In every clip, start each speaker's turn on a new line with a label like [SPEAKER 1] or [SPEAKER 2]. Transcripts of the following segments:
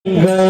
[SPEAKER 1] Ah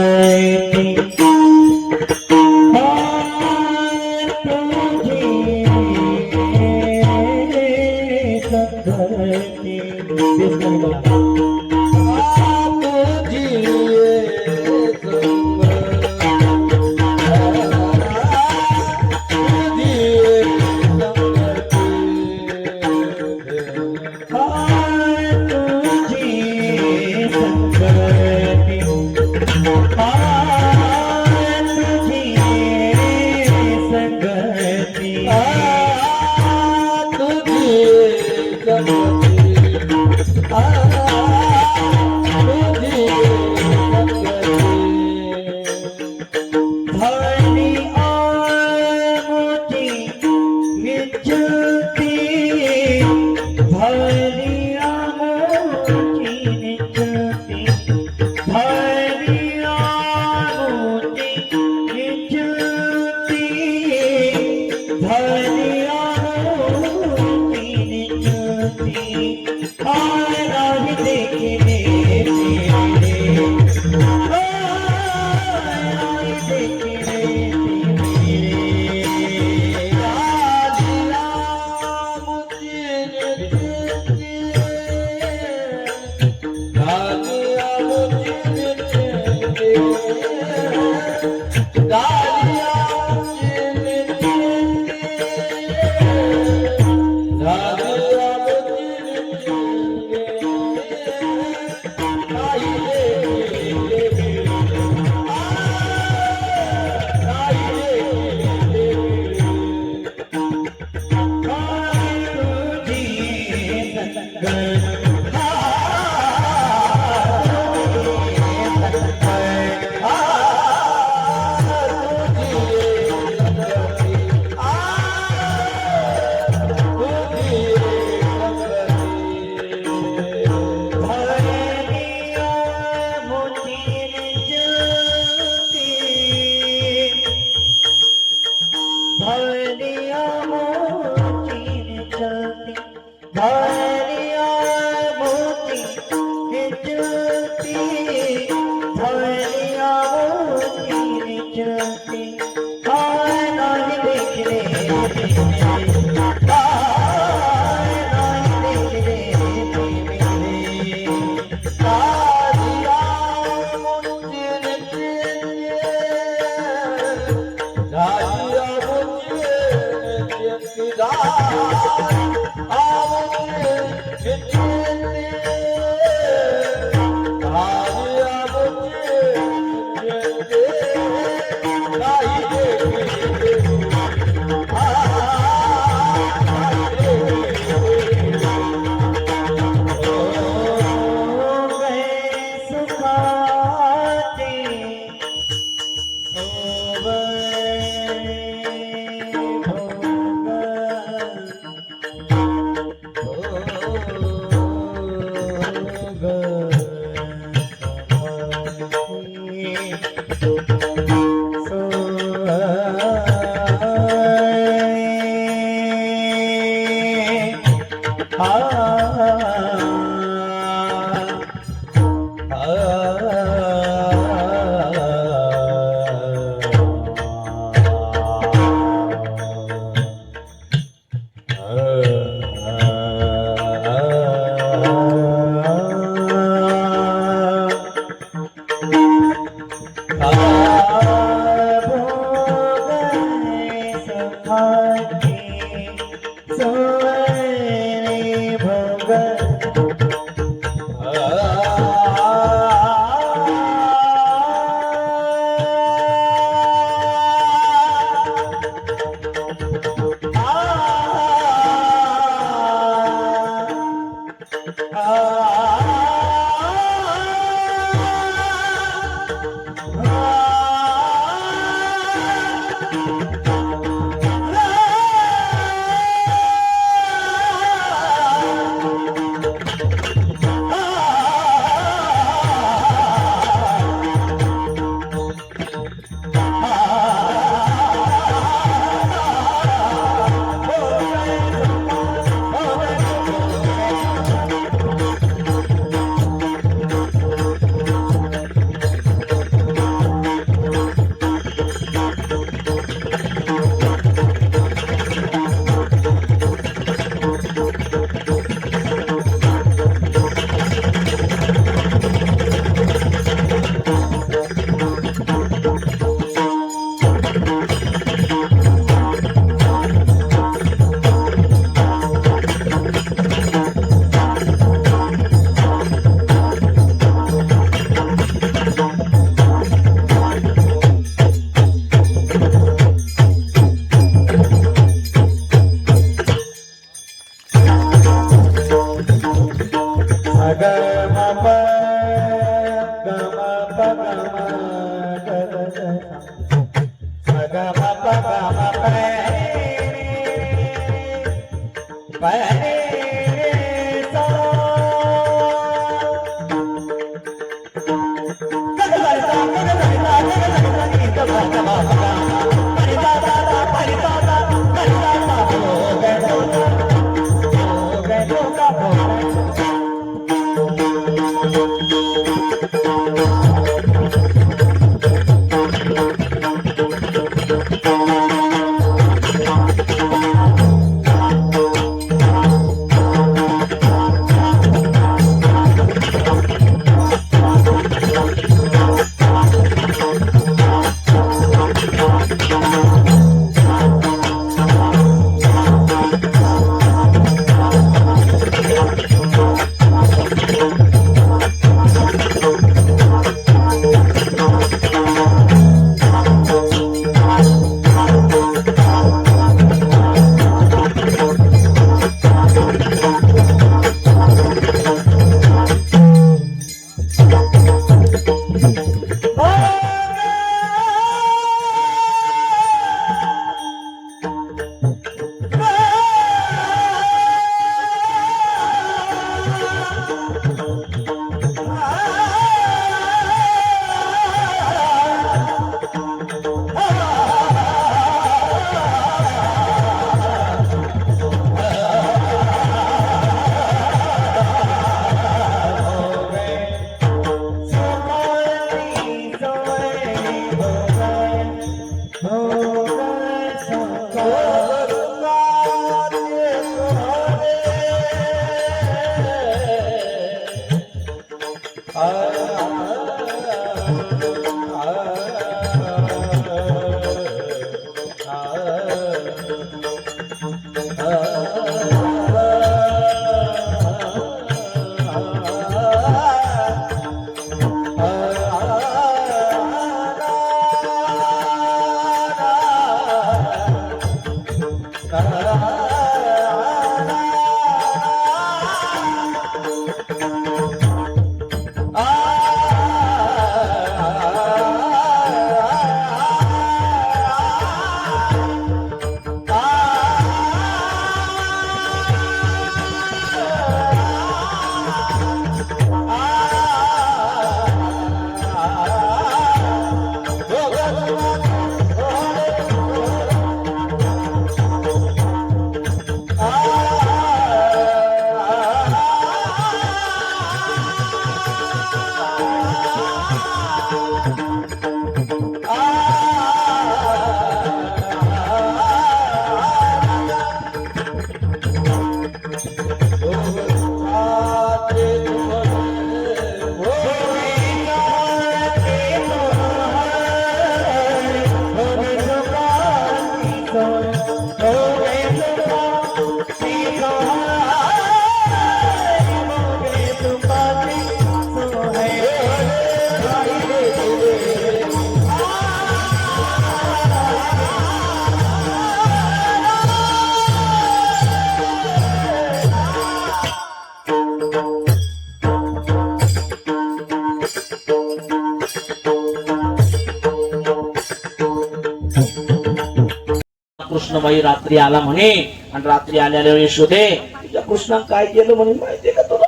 [SPEAKER 1] कृष्णबाई रात्री आला म्हणे आणि रात्री आल्याला यशोदे तुझ्या कृष्णानं काय केलं म्हणे माहितीये का तुला?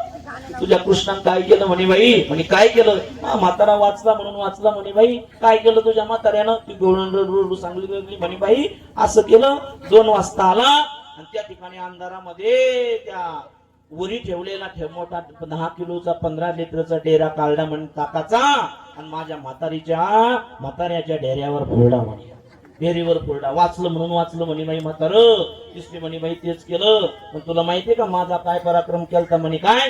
[SPEAKER 1] तुझ्या कृष्णानं काय केलं म्हणे बाई? म्हणे काय केलं? म्हातारा वाचला म्हणून वाचला म्हणे बाई. काय केलं तुझ्या म्हाताऱ्यानं? ती गोळून सांगली म्हणे बाई असं केलं. 2 वाजता आला आणि त्या ठिकाणी अंधारामध्ये त्या वरी ठेवलेला मोठा 10 किलोचा 15 लिटरचा डेरा काढला म्हणे ताकाचा आणि माझ्या म्हाताऱ्याच्या डेऱ्यावर फोडला म्हणे. डेरीवर फोडला. वाचलं म्हणून वाचलं म्हणे बाई म्हातार. तिसरी म्हणे बाई तेच केलं. पण तुला माहितीये का माझा काय पराक्रम केलता म्हणे? काय?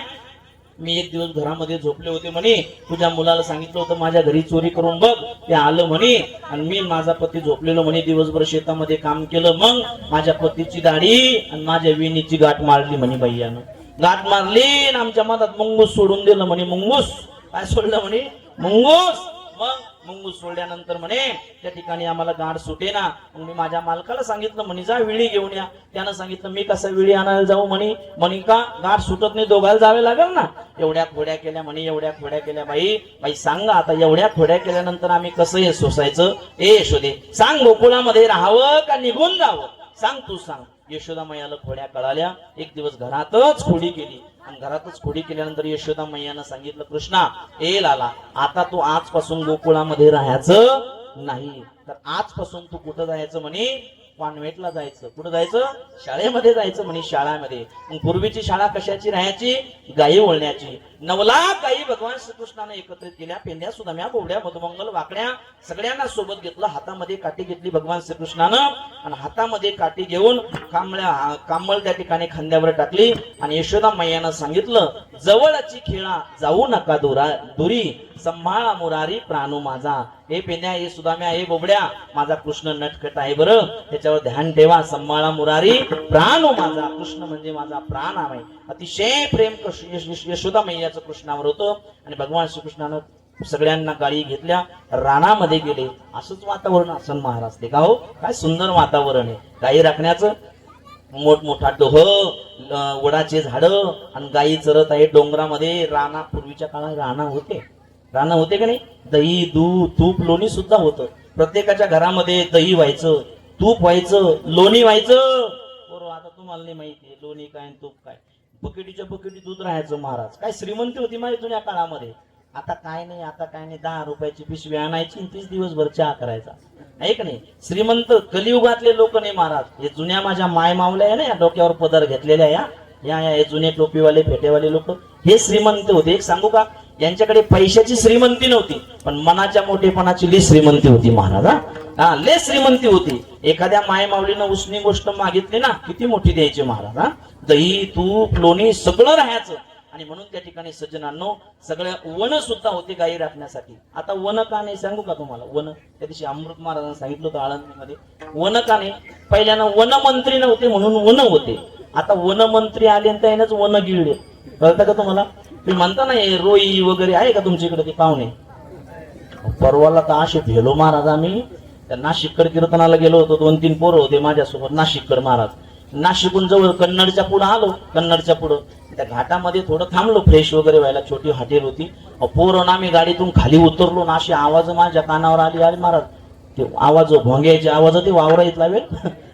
[SPEAKER 1] मी एक दिवस घरामध्ये झोपले होते म्हणे. तुझ्या मुलाला सांगितलं होतं माझ्या घरी चोरी करून बघ. ते आलं म्हणे आणि मी माझा पती झोपलेलो म्हणे. दिवसभर शेतामध्ये काम केलं. मग माझ्या पतीची दाढी आणि माझ्या विणीची गाठ मारली म्हणे बाईयानं. गाठ मारली आणि आमच्या मधात मुंगूस सोडून दिलं म्हणे. मुंगूस काय सोडलं म्हणे? मुंगूस. मग मुंगूस सोडल्यानंतर म्हणे त्या ठिकाणी आम्हाला गाड सुटेना. मग मी माझ्या मालकाला सांगितलं, म्हणे जा विळी घेऊन या. त्यानं सांगितलं, मी कसं विळी आणायला जाऊ म्हणे. म्हणे का गाड सुटत नाही, दोघायला जावे लागेल ना. एवढ्या खोड्या केल्या म्हणे, एवढ्या खोड्या केल्या. बाई सांगा आता, एवढ्या खोड्या केल्यानंतर आम्ही कसं हे सोसायचं. यशोदे सांग, गोकुळामध्ये राहावं का निघून जावं, सांग तू सांग. यशोदा मैयाला खोड्या कळाल्या. एक दिवस घरातच खोडी केली आणि घरातच खोडी केल्यानंतर यशोदा मैयानं सांगितलं, कृष्णा ए लाला, आता तू आजपासून गोकुळामध्ये राहायचं नाही. तर आजपासून तू कुठं जायचं म्हणे, कॉन्व्हेंटला जायचं. कुठं जायचं, शाळेमध्ये जायचं म्हणे, शाळामध्ये. मग पूर्वीची शाळा कशाची राहायची, गायी वळण्याची. 9 लाख गायी भगवान श्रीकृष्णाने एकत्रित केल्या. पेंड्या सुदाम्या बोबड्या मधुमंगल वाकड्या सगळ्यांना सोबत घेतलं. हातामध्ये काठी घेतली भगवान श्रीकृष्णानं आणि हातामध्ये काठी घेऊन कांबळ त्या ठिकाणी खांद्यावर टाकली आणि यशोदा मैयानं सांगितलं, जवळची खेळा जाऊ नका दुरी, संभाळा मुरारी प्राणू माझा. हे पेंड्या, हे सुदाम्या, हे बोबड्या, माझा कृष्ण नटखट आहे बरं, त्याच्यावर ध्यान ठेवा. संभाळा मुरारी प्राणू माझा, कृष्ण म्हणजे माझा प्राण आहे. अतिशय प्रेम यशोदा मैयाचं कृष्णावर होतं. आणि भगवान श्रीकृष्णानं सगळ्यांना गाडी घेतल्या, रानामध्ये गेले. असंच वातावरण असन महाराज ते का हो, काय सुंदर वातावरण आहे गाई राखण्याचं. मोठमोठा डोह, वडाचे झाडं आणि गायी चरत आहे डोंगरामध्ये. राणा, पूर्वीच्या काळात राणा होते का नाही. दही, दूध, तूप, लोणी सुद्धा होतं. प्रत्येकाच्या घरामध्ये दही व्हायचं, तूप व्हायचं, लोणी व्हायचं. बरोबर, आता तुम्हाला नाही माहिती लोणी काय तूप काय. बकेटीच्या बकेटी दूध राहायचं महाराज. काय श्रीमंती होती माझ्या जुन्या काळामध्ये. आता काय नाही, 10 रुपयाची पिशवी आणायची 30 दिवसभर चहा करायचा, आहे का नाही. श्रीमंत कलियुगातले लोक नाही महाराज. हे जुन्या माझ्या माय मावल्या आहे ना, या डोक्यावर पदर घेतलेल्या या जुने टोपीवाले फेटेवाले लोक, हे श्रीमंत होते. एक सांगू का, यांच्याकडे पैशाची श्रीमंती नव्हती, पण मनाच्या मोठेपणाची लई श्रीमंती होती महाराज. हा, लई श्रीमंती होती. एखाद्या माय माऊलीनं उसनी गोष्ट मागितली ना, किती मोठी द्यायची महाराज. दही, तूप, लोणी सगळं राहायचं. आणि म्हणून त्या ठिकाणी सज्जनांनो, सगळ्या वन सुद्धा होते गायी राखण्यासाठी. आता वन का नाही सांगू का तुम्हाला. वन त्या दिवशी अमृत महाराजांनी सांगितलं होतं आळंदीमध्ये. वन का नाही, पहिल्यानं वनमंत्री नव्हते म्हणून वन होते. आता वनमंत्री आले आणि त्यानेच वन गिळले. कळतं का तुम्हाला. तुम्ही म्हणता ना हे रोई वगैरे आहे का तुमच्या इकडे ते पाहुणे. परवाला तर असे भेलो महाराज आम्ही. त्या नाशिककडे कीर्तनाला गेलो होतो. 2-3 पोरं होते माझ्यासोबत नाशिककड महाराज. नाशिकून जवळ कन्नडच्या पुढं आलो. कन्नडच्या पुढं त्या घाटामध्ये थोडं थांबलो फ्रेश वगैरे व्हायला. छोटी हॉटेल होती. पोरं आम्ही गाडीतून खाली उतरलो ना, अशी आवाज माझ्या कानावर आली महाराज. ते आवाज, भोंग्याचे आवाज ते वावरात लावेल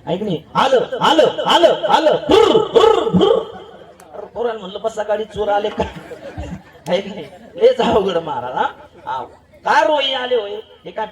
[SPEAKER 1] ऐक नाही. आलं आलं आलं आलं पोरांनी म्हणलं बसा गाडी, चोर आले का, ऐक नाही. लेच अवघड महाराज. काय रोई आले होय, हे काय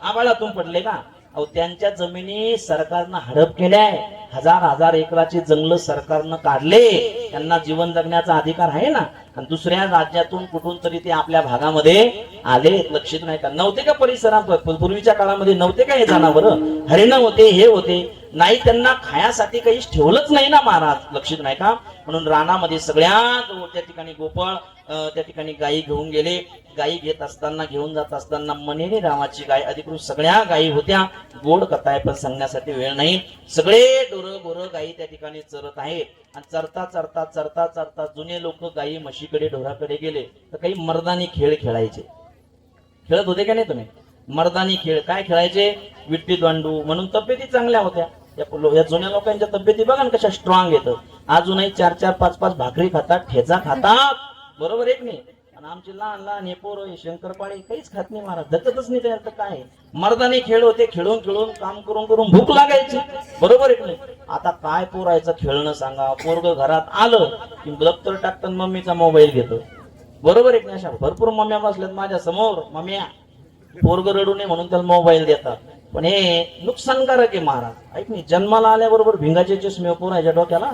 [SPEAKER 1] आबाळातून पडले का. अहो, त्यांच्या जमिनी सरकारनं हडप केल्याय. 1000 एकराची जंगल सरकारनं काढले. त्यांना जीवन जगण्याचा अधिकार आहे ना. आणि दुसऱ्या राज्यातून कुठून तरी ते आपल्या भागामध्ये आले. लक्षित नाही का. नव्हते का परिसरात पूर्वीच्या काळामध्ये नव्हते का हे जनावर, हरिण होते, हे होते नाही. त्यांना खायासाठी काहीच ठेवलंच नाही ना महाराज. लक्षित नाही का. म्हणून रानामध्ये सगळ्यात त्या ठिकाणी गोपाळ त्या ठिकाणी गायी घेऊन गेले. गायी घेऊन जात असताना मनेरी नावाची गाय, अधिकृत सगळ्या गायी होत्या. गोड कथा आहे पण सांगण्यासाठी वेळ नाही. सगळे ढोरं गायी त्या ठिकाणी चरत आहे. आणि चरता जुने लोक गायी म्हशीकडे ढोराकडे गेले तर काही मर्दानी खेळ खेळायचे. खेळत होते का नाही तुम्ही. मर्दानी खेळ काय खेळायचे, विट्टी दांडू. म्हणून तब्येती चांगल्या होत्या. या जुन्या लोकांच्या तब्येती बघा ना कशा स्ट्रॉंग येतं. अजूनही 4-4, 5-5 भाकरी खातात, ठेचा खातात. बरोबर एक नाही. आणि आमचे लहान हे पोरं शंकरपाळे काहीच खात नाही महाराज. धकतच नाही त्यात. काय मर्दानी खेळ होते. खेळून काम करून भूक लागायची. बरोबर एक नाही. आता काय पोरायचं खेळणं सांगा. पोरग घरात आलं की दप्तर टाकतं, मम्मीचा मोबाईल घेतो. बरोबर एक नाही. अशा भरपूर मम्म्या बसल्यात माझ्या समोर. मम्म्या पोरग रडू नये म्हणून त्याला मोबाईल देतात. पण हे नुकसानकारक आहे महाराज. ऐक नाही. जन्माला आल्याबरोबर भिंगाचे चष्मे पोरायच्या डोक्याला.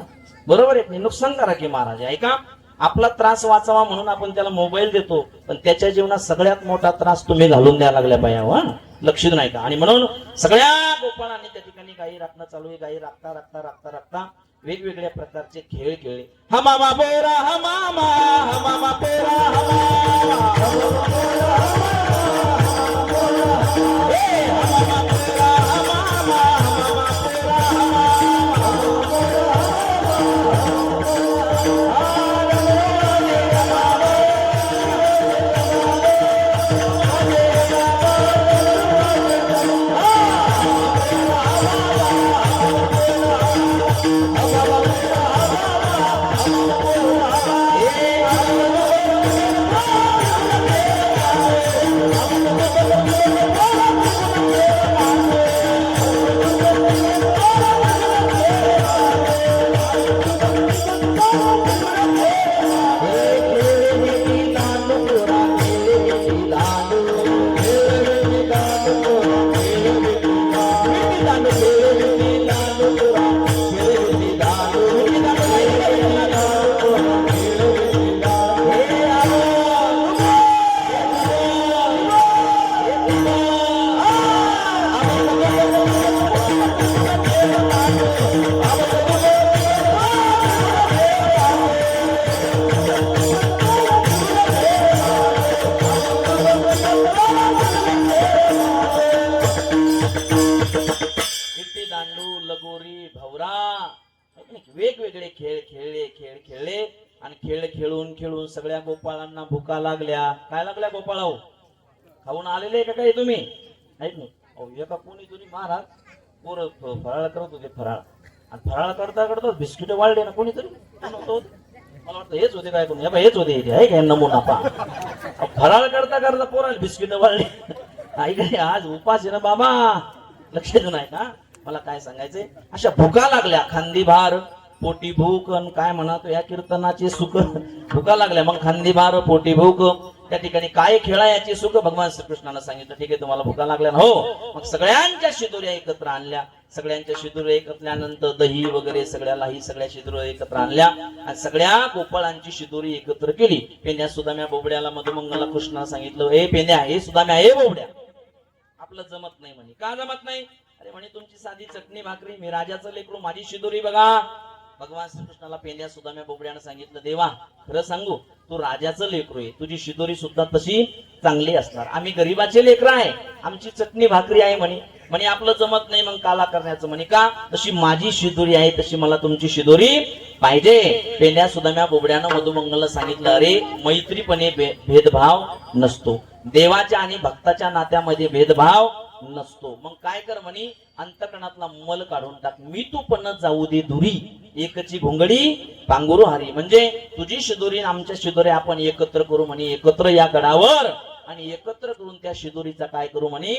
[SPEAKER 1] बरोबर एक नाही. नुकसानकारक आहे महाराज. ऐका, आपला त्रास वाचावा म्हणून आपण त्याला मोबाईल देतो, पण त्याच्या जीवनात सगळ्यात मोठा त्रास तुम्ही घालून द्यायला लागल्या बाया. लक्षित नाही का. आणि म्हणून सगळ्या गोपाळांनी त्या ठिकाणी गायी राखणं चालू आहे. गायी राखता वेगवेगळ्या प्रकारचे खेळ खेळले. हमामा पेरा हमामा, हमामा पेरा हमामा, वेगवेगळे खेळ खेळले आणि खेळ खेळून सगळ्या गोपाळांना भुका लागल्या. काय लागल्या गोपाळाओ? खाऊन आलेले का काही तुम्ही? ऐक नाही अहो, एका कोणी तुम्ही महाराज पोर फराळ करत होते, फराळ आणि फराळ करता बिस्किट वाढले ना कोणीतरी. मला वाटतं हेच होते काय कोणी, हेच होते हे काय नमुना पा. फराळ करता पोराला बिस्किट वाढले. ऐक आज उपास आहे ना बाबा, लक्ष देऊ नाही का? मला काय सांगायचंय, अशा भुका लागल्या, खांदी भार पोटी भूक, काय म्हणतो या कीर्तनाची सुख. भुका लागल्या मग खांदी भार पोटी भूक. त्या ठिकाणी काय खेळा याची सुख भगवान श्रीकृष्णानं सांगितलं. ठीक आहे तुम्हाला भुका लागल्या ना, हो मग सगळ्यांच्या शिदोऱ्या एकत्र आणल्या. सगळ्यांच्या शिदोऱ्या एकत्रल्यानंतर दही वगैरे सगळ्यालाही सगळ्या शिदोऱ्या एकत्र आणल्या आणि सगळ्या गोपाळांची शिदोरी एकत्र केली. पेंद्या सुदाम्या बोबड्याला मधुमंगला कृष्णानं सांगितलं, ए पेंद्या हे सुदाम्या हे बोबड्या आपलं जमत नाही म्हणे. का जमत नाही? अरे म्हणे तुमची साधी चटणी भाकरी, मी राजाचं लेकरू, माझी शिदोरी बघा. भगवान श्रीकृष्णाला पेंद्या सुदाम्या बोबड्यानं सांगितलं, देवा खरं सांगू तू राजाचं लेकरू आहे, तुझी शिदोरी सुद्धा तशी चांगली असणार. आम्ही गरीबाचे लेकर आहे, आमची चटणी भाकरी आहे म्हणे. म्हणे आपलं जमत नाही मग काला करण्याचं. म्हणे का? तशी माझी शिदोरी आहे तशी मला तुमची शिदोरी पाहिजे. पेंद्या सुदाम्या बोबड्यानं मधुमंगलला सांगितलं, अरे मैत्रीपणे भेदभाव नसतो, देवाच्या आणि भक्ताच्या नात्यामध्ये भेदभाव नसतो. मग काय कर म्हणे, अंतकणातला मल काढून टाक. मी तू पण जाऊ दे दुरी, एकची घोंगडी पांगुरू हारी. म्हणजे तुझी शिदोरी आमच्या शिदोरी आपण एकत्र करू म्हणे, एकत्र या गडावर आणि एकत्र करून त्या शिदोरीचा काय करू म्हणे,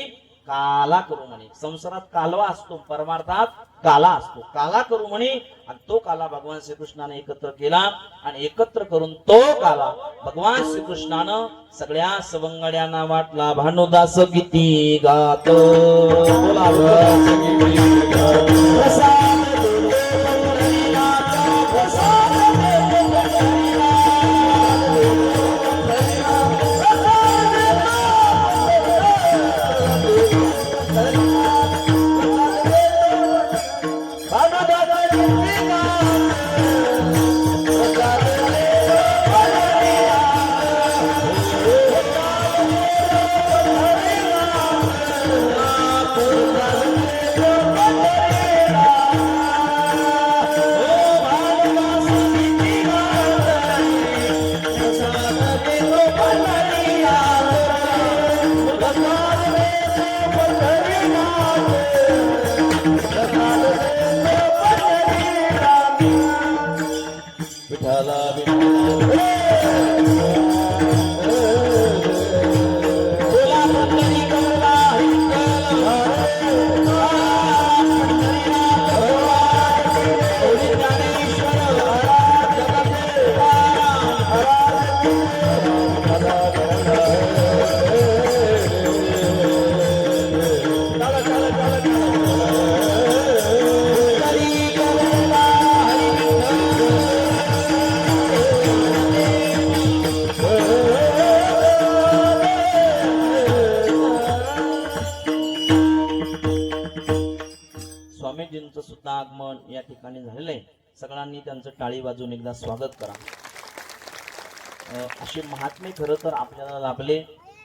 [SPEAKER 1] काला करू म्हणे. संसारात कालवा असतो, परमार्थात काला असतो. काला करू म्हणे आणि तो काला भगवान श्रीकृष्णाने एकत्र केला आणि एकत्र करून तो काला भगवान श्रीकृष्णानं सगळ्या सवंगड्यांना वाटला. भानुदास किती गात स्वामीजींचं सुद्धा आगमन या ठिकाणी झालेलं आहे. सगळ्यांनी त्यांचं टाळी वाजवून एकदा स्वागत करा. असे महात्मे खरं तर आपल्याला लाभले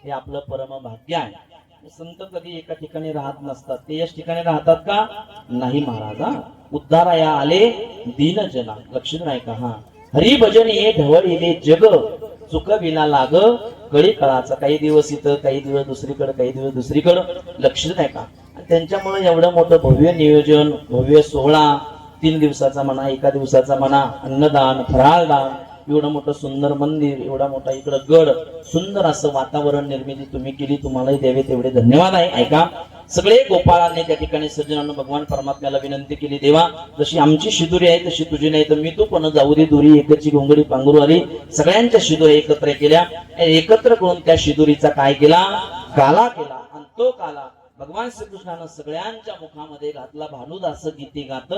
[SPEAKER 1] हे आपलं परम भाग्य आहे. संत कधी एका ठिकाणी राहत नसतात, ते याच ठिकाणी राहतात का? नाही महाराज. उद्धाराया आले दीन जना. लक्ष नाही का? हा हरी भजन ये ढवळ येले जग, चुक विना लाग कळी कळाचा. काही दिवस इथं, काही दिवस दुसरीकडे, काही दिवस दुसरीकडं. लक्ष नाही का? त्यांच्यामुळे एवढं मोठं भव्य नियोजन, भव्य सोहळा 3 दिवसाचा म्हणा, 1 दिवसाचा म्हणा, अन्नदान, फराळदान, एवढं मोठं सुंदर मंदिर, एवढा मोठा इकडं गड, सुंदर असं वातावरण निर्मिती तुम्ही केली, तुम्हालाही द्यावे तेवढे धन्यवाद आहे. ऐका, सगळे गोपाळांनी त्या ठिकाणी सज्जनांना भगवान परमात्म्याला विनंती केली, देवा जशी आमची शिदुरी आहे तशी तुझी नाही तर मी तू पण जाऊ दे दुरी, एकची घोंगडी पांघरू आली. सगळ्यांच्या शिदुरी एकत्र केल्या, एकत्र करून त्या शिदुरीचा काय केला, काला केला. आणि तो काला भगवान श्रीकृष्णानं सगळ्यांच्या मुखामध्ये घातला. भानुदास गीती गात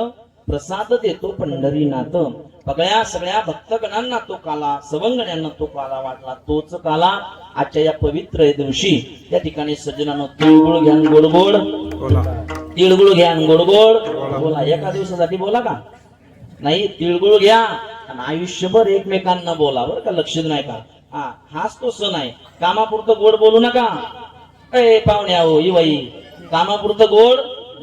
[SPEAKER 1] प्रसाद देतो पंढरीनाथ. सगळ्या भक्तगणांना तो काला, सवंगण्यांना तो काला वाटला. तोच काला आजच्या या पवित्र दिवशी त्या ठिकाणी सज्जनानं तिळगुळ घ्या गोड गोड, तिळगुळ घ्या गोड गोड बोला. एका दिवसासाठी बोला का नाही, तिळगुळ घ्या आणि आयुष्यभर एकमेकांना बोला बरं का, लक्ष नाही का. हाच तो सण आहे. कामापुरतं गोड बोलू नका. पाहुण्या हो इवाई, कामापुरतं गोड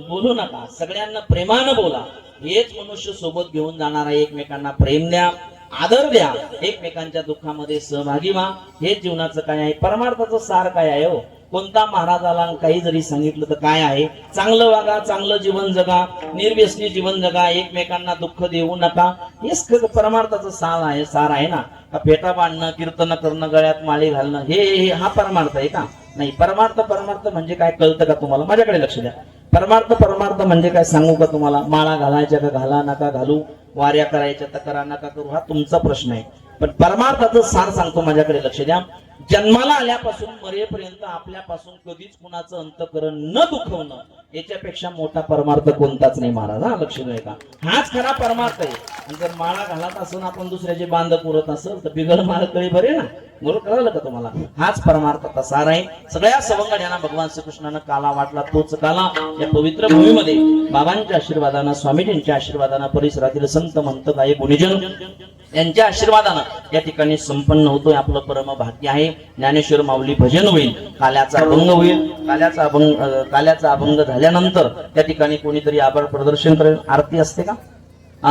[SPEAKER 1] बोलू नका. सगळ्यांना प्रेमानं बोला. हेच मनुष्य सोबत घेऊन जाणारा. एकमेकांना प्रेम द्या, आदर द्या, एकमेकांच्या दुःखामध्ये सहभागी व्हा. हे जीवनाचं काय आहे, परमार्थाचं सार काय आहे हो. कोणता महाराजाला काही जरी सांगितलं तर काय आहे, चांगलं वागा, चांगलं जीवन जगा, निर्व्यसनी जीवन जगा, एकमेकांना दुःख देऊ नका. हेच परमार्थाचं सार आहे ना. फेटा बांधणं, कीर्तन करणं, गळ्यात माळी घालणं, हे हा परमार्थ आहे का. नाही. परमार्थ म्हणजे काय कळतं का तुम्हाला. माझ्याकडे लक्ष द्या. परमार्थ म्हणजे काय सांगू का तुम्हाला. माळा घालायच्या का घाला नका घालू, वाऱ्या करायच्या तर करा नका करू, हा तुमचा प्रश्न आहे. पण परमार्थाचं सार सांगतो, माझ्याकडे लक्ष द्या. जन्माला आल्यापासून मरेपर्यंत आपल्यापासून कधीच कुणाचं अंतःकरण न दुखवणं, याच्यापेक्षा मोठा परमार्थ कोणताच नाही महाराज. हा लक्ष द्या का, हाच खरा परमार्थ आहे. आणि जर माळा घालत असून आपण दुसऱ्याचे बांध पुरत असेल तर बिघड माळ तळी बरे ना. बरोबर कळलं का तुम्हाला. हाच परमार्थाचा सार आहे. सगळ्या सवंगड्यांना भगवान श्रीकृष्णानं काला वाटला. तोच काला या पवित्र भूमीमध्ये बाबांच्या आशीर्वादानं, स्वामीजींच्या आशीर्वादानं, परिसरातील संत मंत गायक गुणीजन यांच्या आशीर्वादानं या ठिकाणी संपन्न होतोय. आपलं परम भाग्य आहे. ज्ञानेश्वर माऊली भजन होईल, काल्याचा अभंग होईल. काल्याचा अभंग झाल्यानंतर त्या ठिकाणी कोणीतरी आभार प्रदर्शन करेल. आरती असते का,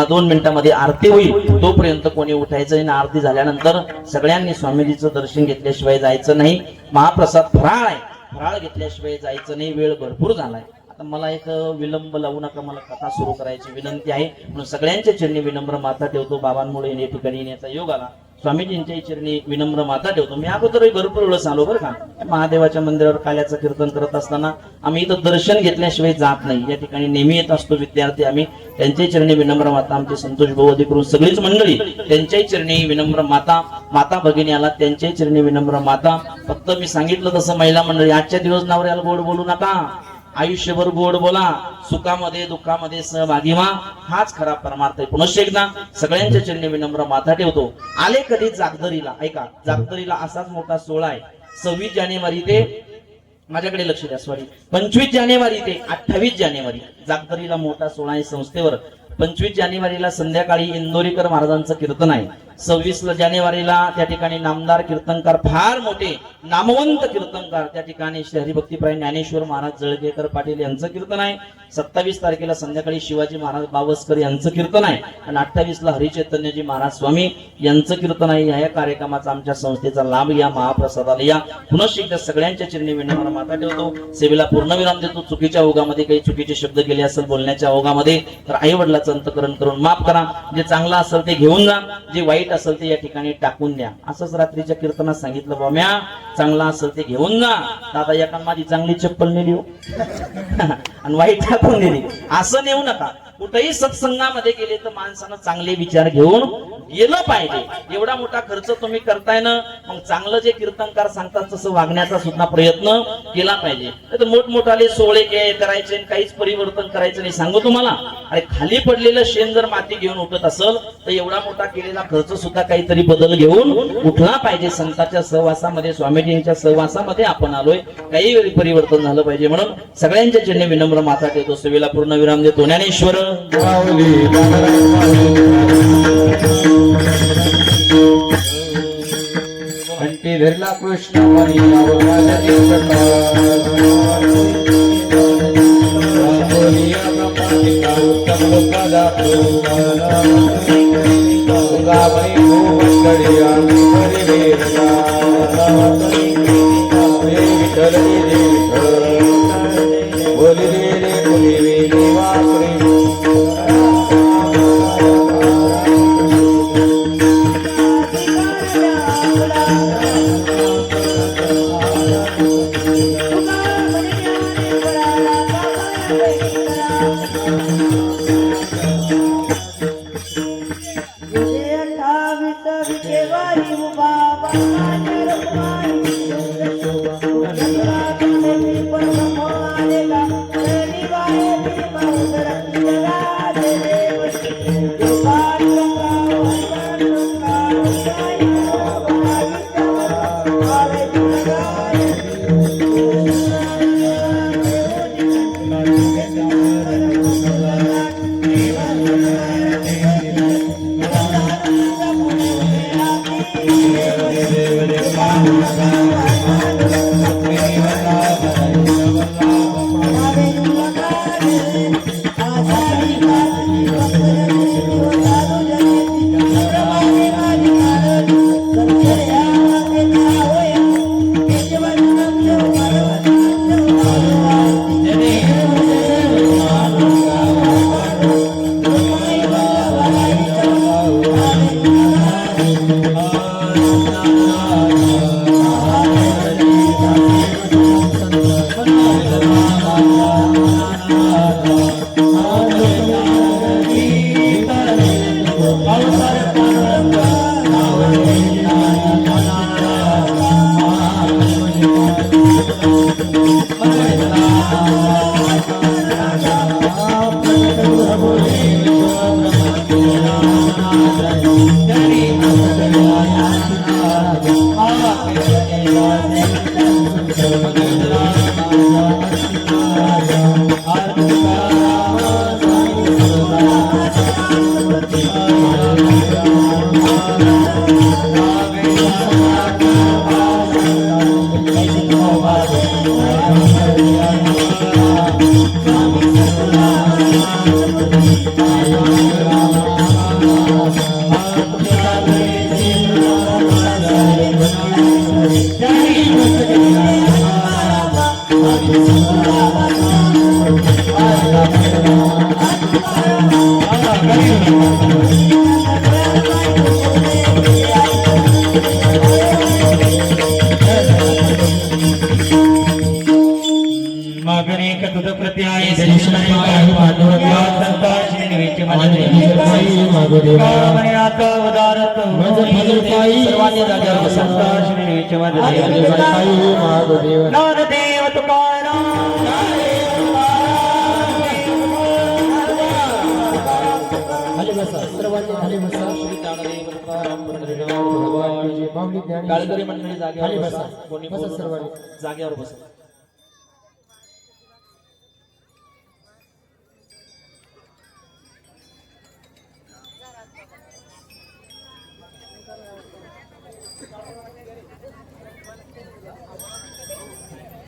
[SPEAKER 1] 2 मिनिटांमध्ये आरती होईल. तोपर्यंत कोणी उठायचं नाही. आरती झाल्यानंतर सगळ्यांनी स्वामीजीचं दर्शन घेतल्याशिवाय जायचं नाही. महाप्रसाद फराळ आहे, फराळ घेतल्याशिवाय जायचं नाही. वेळ भरपूर झालाय. आता मला एक विलंब लावू नका, मला कथा सुरू करायची विनंती आहे. म्हणून सगळ्यांच्या चरणी विनम्र माथा ठेवतो. बाबांमुळे या ठिकाणी येण्याचा योग आला. स्वामीजींच्या चरणी विनम्र माथा ठेवतो. मी अगोदर भरपूर वेळेस आलो बरं का. महादेवाच्या मंदिरावर काल्याचं कीर्तन करत असताना आम्ही इथं दर्शन घेतल्याशिवाय जात नाही. या ठिकाणी नेहमी येत असतो विद्यार्थी. आम्ही त्यांच्याही चरणी विनम्र माता, आमचे संतोष भाऊ अधिकृत सगळीच मंडळी त्यांच्याही चरणी विनम्र माता. माता भगिनी आला त्यांच्याही चरणी विनम्र माता. फक्त मी सांगितलं तसं महिला मंडळी, आजच्या दिवस नवऱ्याला गोड बोलू नका. आयुष्यभर गोड बोला, सुखामध्ये दुःखामध्ये सहभागी व्हा. हाच खरा परमार्थ आहे. पुनश्च एकदा सगळ्यांच्या चरणी विनम्र माथा ठेवतो. आले कधी जागदरीला. ऐका, जागदरीला असाच मोठा सोहळा आहे. 26 जानेवारी ते, माझ्याकडे लक्ष द्या, सॉरी, 25 जानेवारी ते 28 जानेवारी जागदरीला मोठा सोहळा आहे संस्थेवर. 25 जानेवारीला संध्याकाळी इंदोरीकर महाराजांचं कीर्तन आहे. 26 जानेवारीला त्या ठिकाणी नामदार कीर्तनकार, फार मोठे नामवंत कीर्तनकार त्या ठिकाणी श्री हरिभक्तीप्राय ज्ञानेश्वर महाराज जळगेकर पाटील यांचं कीर्तन आहे. 27 तारखेला संध्याकाळी शिवाजी महाराज बावस्कर यांचं कीर्तन आहे. आणि 28ला हरिचैतन्यजी महाराज स्वामी यांचं कीर्तन आहे. या कार्यक्रमाचा आमच्या संस्थेचा लाभ या, महाप्रसादाला या. पुनश्च एकदा सगळ्यांच्या चरणी विनम्र माथा ठेवतो. सेवेला पूर्णविराम देतो. चुकीच्या ओघामध्ये काही चुकीचे शब्द केले असेल बोलण्याच्या ओघामध्ये तर आई वडिलाचं अंतकरण करून माफ करा. जे चांगलं असेल ते घेऊन जा, जे वाईट असेल ते या ठिकाणी टाकून द्या. असंच रात्रीच्या कीर्तनात सांगितलं, बाम्या चांगला असेल ते घेऊन जा. दादा एका माझी चांगली चप्पल नेली हो आणि वाईट टाकून दिली. असं नेऊ नका. कुठेही सत्संगामध्ये गेले तर माणसानं चांगले विचार घेऊन गेलं पाहिजे. एवढा मोठा खर्च तुम्ही करताय ना, मग चांगलं जे कीर्तनकार सांगतात तसं वागण्याचा सुद्धा प्रयत्न केला पाहिजे. तर मोठमोठाले सोहळे करायचे, काहीच परिवर्तन करायचं नाही. सांगू तुम्हाला, अरे खाली पडलेलं शेण जर माती घेऊन उठत असेल तर एवढा मोठा केलेला खर्च सुद्धा काहीतरी बदल घेऊन उठला पाहिजे. संतांच्या सहवासामध्ये, स्वामीजींच्या सहवासामध्ये आपण आलोय, काही परिवर्तन झालं पाहिजे. म्हणून सगळ्यांच्या चरणी विनम्र माथा ठेवतो. सेवेला पूर्ण विराम देतो. ज्ञानेश्वर
[SPEAKER 2] घंटी धरला कृष्ण बोली
[SPEAKER 1] सर्वांनी जागेवर बसा.
[SPEAKER 3] ज्ञानदेव तुकाराम
[SPEAKER 2] खाली बसा सर्वांनी खाली बसा
[SPEAKER 1] श्री ज्ञानदेव तुकाराम पंढरीनाथ
[SPEAKER 2] भगवान की जय. माऊली ज्ञानी
[SPEAKER 1] गाळकरी मंडळी
[SPEAKER 2] खाली
[SPEAKER 1] जागेवर
[SPEAKER 2] बसा
[SPEAKER 1] बसा. कोणी
[SPEAKER 2] बसा
[SPEAKER 1] बोलू
[SPEAKER 2] सर्वांनी
[SPEAKER 1] नका. जागेवर बसा.